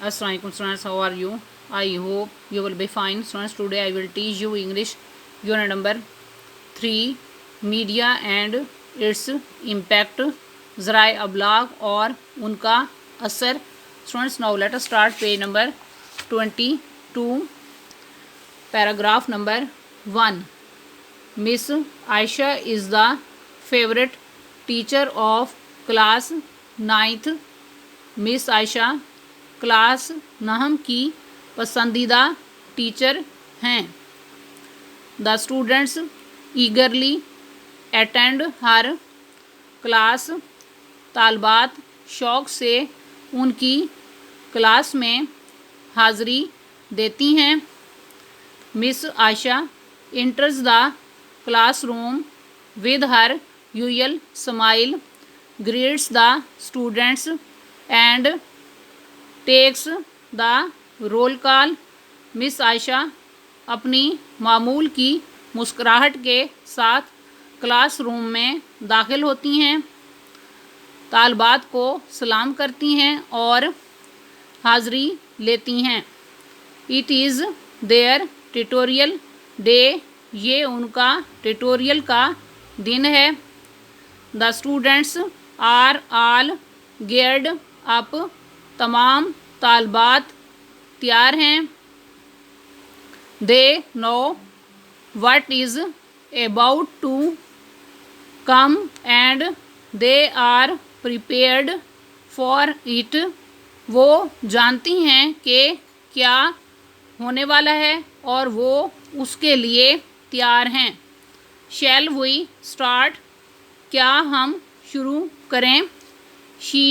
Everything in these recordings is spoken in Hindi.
Assalamualaikum students, how are you? I hope you will be fine. Students, today I will teach you English unit number 3, media and its impact, ज़राए अबलाग और उनका असर. Students, now let us start page number 22, paragraph number 1. Miss Ayesha is the favourite teacher of class 9th. Miss Ayesha class 9 की पसंदीदा टीचर हैं. द स्टूडेंट्स ईगरली अटेंड हर क्लास. तालबात शौक़ से उनकी क्लास में हाज़री देती हैं. Miss Ayesha enters the classroom with her usual smile, greets the students and takes the roll call. Miss Ayesha अपनी मामूल की मुस्कुराहट के साथ क्लासरूम में दाखिल होती हैं, तालबात को सलाम करती हैं और हाज़री लेती हैं. It is their tutorial day. ये उनका ट्यूटोरियल का दिन है. The students are all geared up. तमाम तालबात तैयार हैं. They know what is about to come and they are prepared for it. वो जानती हैं कि क्या होने वाला है और वो उसके लिए तैयार हैं. Shall we start? क्या हम शुरू करें? She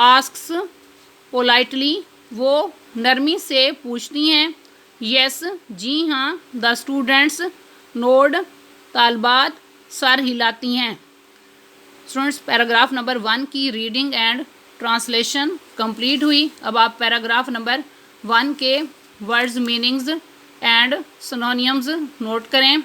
asks politely. वो नरमी से पूछती हैं. यस, जी हाँ. The students nod. तालबात सर हिलाती हैं. स्टूडेंट्स, पैराग्राफ नंबर 1 की रीडिंग एंड ट्रांसलेशन कंप्लीट हुई. अब आप पैराग्राफ नंबर 1 के words, meanings and synonyms note करें.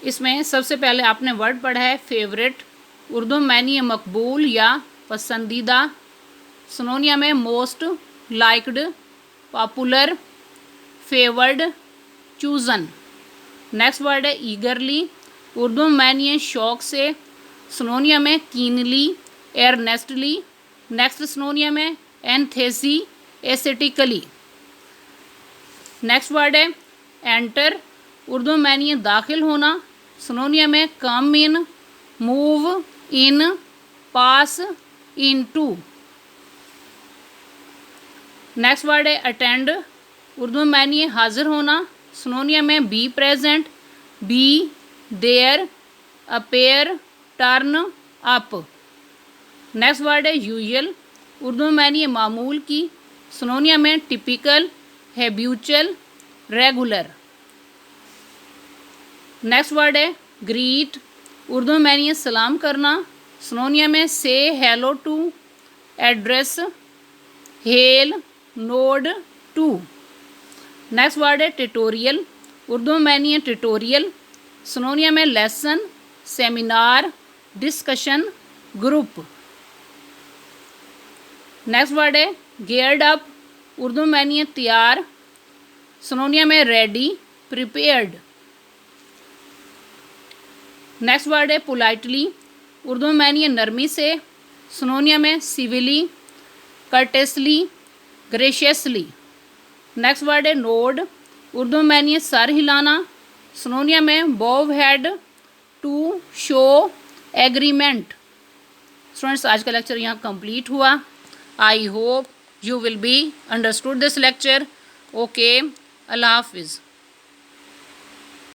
इसमें सबसे पहले आपने वर्ड पढ़ा है फेवरेट. उर्दू मैनी मकबूल या पसंदीदा. सिनोनियम में most, liked, popular, favoured, chosen. Next word है ईगरली. उर्दू में ये शौक़ से. सिनोनियम में कीनली, एर्नेस्टली. नेक्स्ट सिनोनियम में एंथेसी, एस्थेटिकली. नेक्स्ट वर्ड है एंटर. उर्दू में ये दाखिल होना. सिनोनियम में come in, move in, pass into. Next word है अटेंड. उर्दू में ये हाजिर होना. सिनोनियम में be present, be there, appear, turn up. Next word है यूजुअल. उर्दू में ये मामूल की. सिनोनियम में typical, habitual, regular. Next word है ग्रीट. उर्दू में ये सलाम करना. सिनोनियम में से hello to, address, hello, nod to. Next word है ट्यूटोरियल. उर्दू में ये ट्यूटोरियल. सिनोनियम में lesson, seminar, discussion, group. Next word है गियर्ड अप. उर्दू में ये तैयार. सिनोनियम में रेडी, प्रिपेयर्ड. नेक्स्ट वर्ड है पोलाइटली. उर्दू में ये नरमी से. सिनोनियम में civilly, courteously, graciously. Next word है नोड. उर्दू में ये सर हिलाना. सिनोनियम में bow head, to show agreement. Students, आज का लेक्चर यहाँ कंप्लीट हुआ. I hope you will be understood this lecture. Okay, Allah हाफिज़.